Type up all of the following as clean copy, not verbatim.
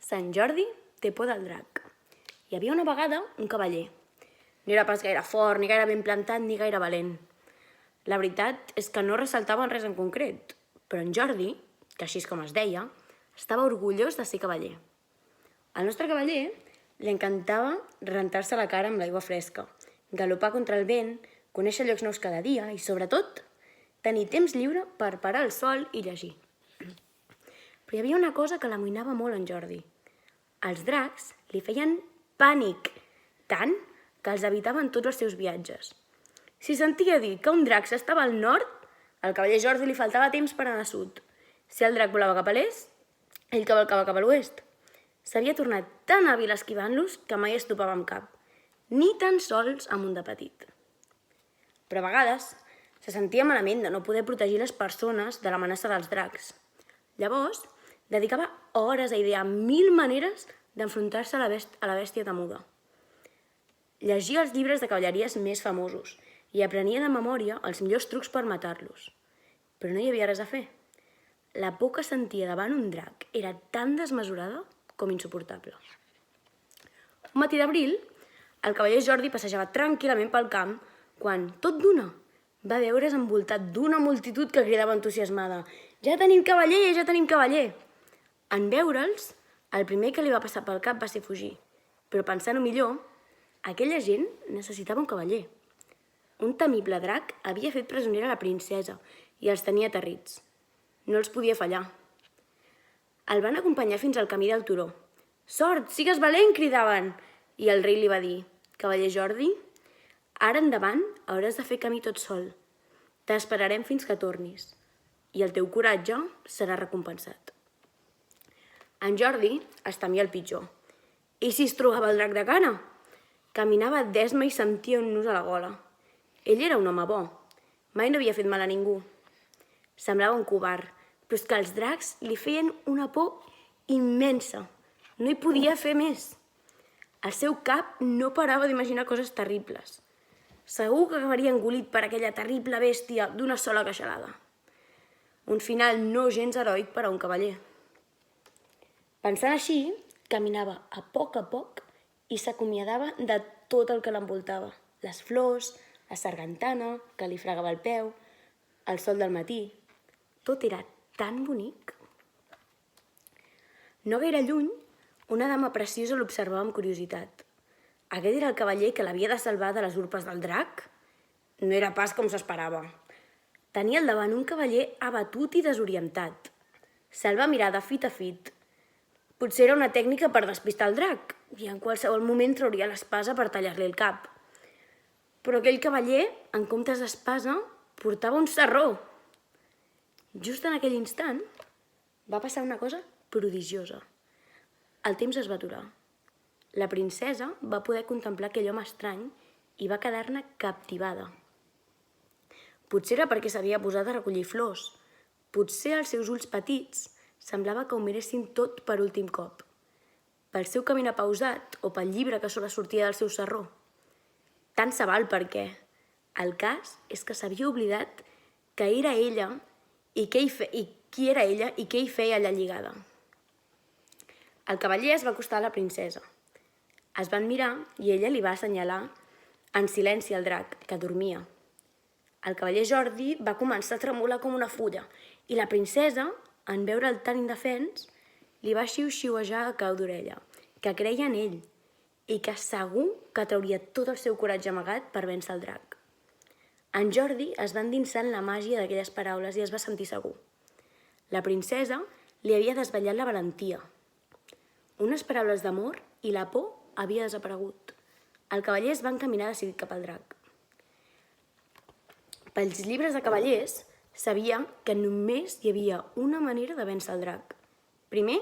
Sant Jordi té por del drac. Hi havia una vegada un cavaller. No era pas gaire fort, ni gaire ben plantat, ni gaire valent. La veritat és que no ressaltava en res en concret, però en Jordi, que així és com es deia, estava orgullós de ser cavaller. Al nostre cavaller li encantava rentar-se la cara amb l'aigua fresca, galopar contra el vent, conèixer llocs nous cada dia i, sobretot, tenir temps lliure per parar al sol i llegir. Però hi havia una cosa que l'amoïnava molt en Jordi. Els dracs li feien pànic, tant que els evitaven tots els seus viatges. Si sentia dir que un drac s'estava al nord, al cavaller Jordi li faltava temps per anar a sud. Si el drac volava cap a l'est, ell cavalcava cap a l'oest. S'havia tornat tan hàbil esquivant-los que mai es topava amb cap, ni tan sols amb un de petit. Però a vegades se sentia malament de no poder protegir les persones de l'amenaça dels dracs. Llavors, dedicava hores a idear 1000 maneres d'enfrontar-se a la bèstia temuda. Llegia els llibres de cavalleries més famosos i aprenia de memòria els millors trucs per matar-los. Però no hi havia res a fer. La por que sentia davant un drac era tan desmesurada com insuportable. Un matí d'abril, el cavaller Jordi passejava tranquil·lament pel camp quan, tot d'una, va veure's envoltat d'una multitud que cridava entusiasmada: «Ja tenim cavaller, ja tenim cavaller!» En veure'ls, el primer que li va passar pel cap va ser fugir. Però pensant-ho millor, aquella gent necessitava un cavaller. Un temible drac havia fet presonera la princesa i els tenia aterrits. No els podia fallar. El van acompanyar fins al camí del turó. «Sort, sigues valent!» cridaven. I el rei li va dir: «Cavaller Jordi, ara endavant hauràs de fer camí tot sol. T'esperarem fins que tornis i el teu coratge serà recompensat». En Jordi es temia el pitjor. I si es trobava el drac de cara? Caminava d'esma i sentia un nus a la gola. Ell era un home bo. Mai no havia fet mal a ningú. Semblava un covard, però és que els dracs li feien una por immensa. No hi podia fer més. El seu cap no parava d'imaginar coses terribles. Segur que acabaria engolit per aquella terrible bèstia d'una sola queixalada. Un final no gens heroic per a un cavaller. Pensant així, caminava a poc i s'acomiadava de tot el que l'envoltava. Les flors, la sargantana, que li fregava el peu, el sol del matí. Tot era tan bonic. No gaire lluny, una dama preciosa l'observava amb curiositat. Aquest era el cavaller que l'havia de salvar de les urpes del drac? No era pas com s'esperava. Tenia al davant un cavaller abatut i desorientat. Se'l va mirar de fit a fit. Potser era una tècnica per despistar el drac i en qualsevol moment trauria l'espasa per tallar-li el cap. Però aquell cavaller, en comptes d'espasa, portava un sarró. Just en aquell instant va passar una cosa prodigiosa. El temps es va aturar. La princesa va poder contemplar aquell home estrany i va quedar-ne captivada. Potser era perquè s'havia posat a recollir flors. Potser els seus ulls petits semblava que ho miressin tot per últim cop. Pel seu caminar pausat o pel llibre que sola sortia del seu sarró. Tant se val perquè el cas és que s'havia oblidat que era ella i qui era ella i què hi feia allà lligada. El cavaller es va acostar a la princesa. Es van mirar i ella li va assenyalar en silenci al drac, que dormia. El cavaller Jordi va començar a tremolar com una fulla i la princesa, en veure'l tan indefens, li va xiu-xiuejar a cau d'orella, que creia en ell i que segur que trauria tot el seu coratge amagat per vèncer el drac. En Jordi es va endinsar en la màgia d'aquelles paraules i es va sentir segur. La princesa li havia desvetllat la valentia. Unes paraules d'amor i la por havia desaparegut. El cavaller es va encaminar decidit cap al drac. Pels llibres de cavallers sabia que només hi havia una manera de vèncer el drac. Primer,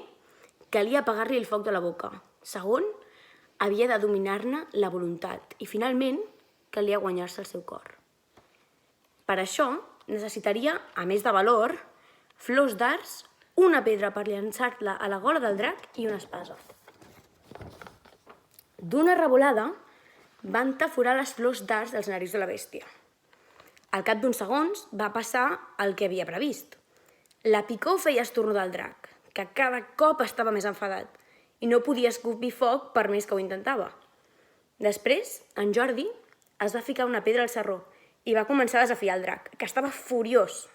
calia apagar-li el foc de la boca. Segon, havia de dominar-ne la voluntat. I finalment, calia guanyar-se el seu cor. Per això, necessitaria, a més de valor, flors d'arç, una pedra per llançar-la a la gola del drac i una espasa. D'una revolada, van taforar les flors d'arç dels narius de la bèstia. Al cap d'uns segons va passar el que havia previst. La picor feia estordar el drac, que cada cop estava més enfadat, i no podia escopir foc per més que ho intentava. Després, en Jordi es va ficar una pedra al sarró i va començar a desafiar el drac, que estava furiós.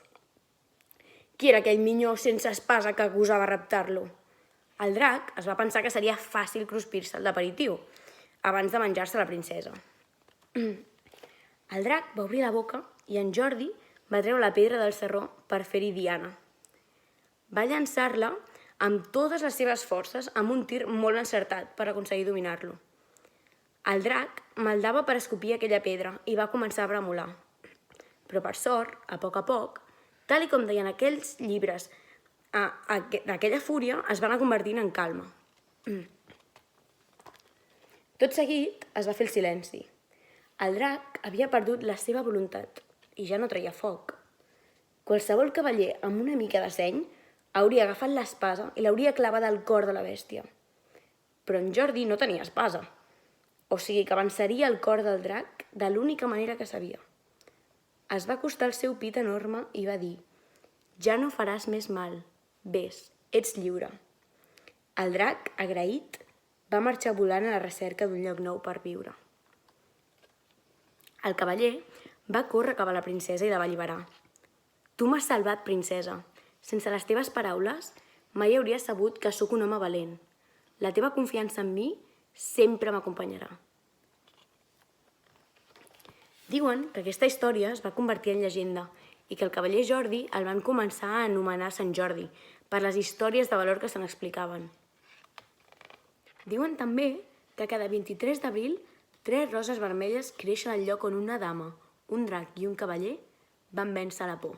Qui era aquell minyó sense espasa que acusava raptar-lo? El drac es va pensar que seria fàcil cruspir-se d'aperitiu, abans de menjar-se la princesa. El drac va obrir la boca i en Jordi va treure la pedra del sarró per fer-hi diana. Va llançar-la amb totes les seves forces amb un tir molt encertat per aconseguir dominar-lo. El drac maldava per escopir aquella pedra i va començar a bramolar. Però per sort, a poc, tal com deien aquells llibres, aquella fúria es va anar convertint en calma. Tot seguit es va fer el silenci. El drac havia perdut la seva voluntat i ja no treia foc. Qualsevol cavaller amb una mica de seny hauria agafat l'espasa i l'hauria clavada al cor de la bèstia. Però en Jordi no tenia espasa, o sigui que avançaria el cor del drac de l'única manera que sabia. Es va acostar al seu pit enorme i va dir: «Ja no faràs més mal. Ves, ets lliure». El drac, agraït, va marxar volant a la recerca d'un lloc nou per viure. El cavaller va córrer cap a la princesa i la va alliberar. «Tu m'has salvat, princesa. Sense les teves paraules, mai hauries sabut que sóc un home valent. La teva confiança en mi sempre m'acompanyarà». Diuen que aquesta història es va convertir en llegenda i que el cavaller Jordi el van començar a anomenar Sant Jordi per les històries de valor que se n'explicaven. Diuen també que cada 23 d'abril 3 roses vermelles creixen al lloc on una dama, un drac i un cavaller van vèncer la por.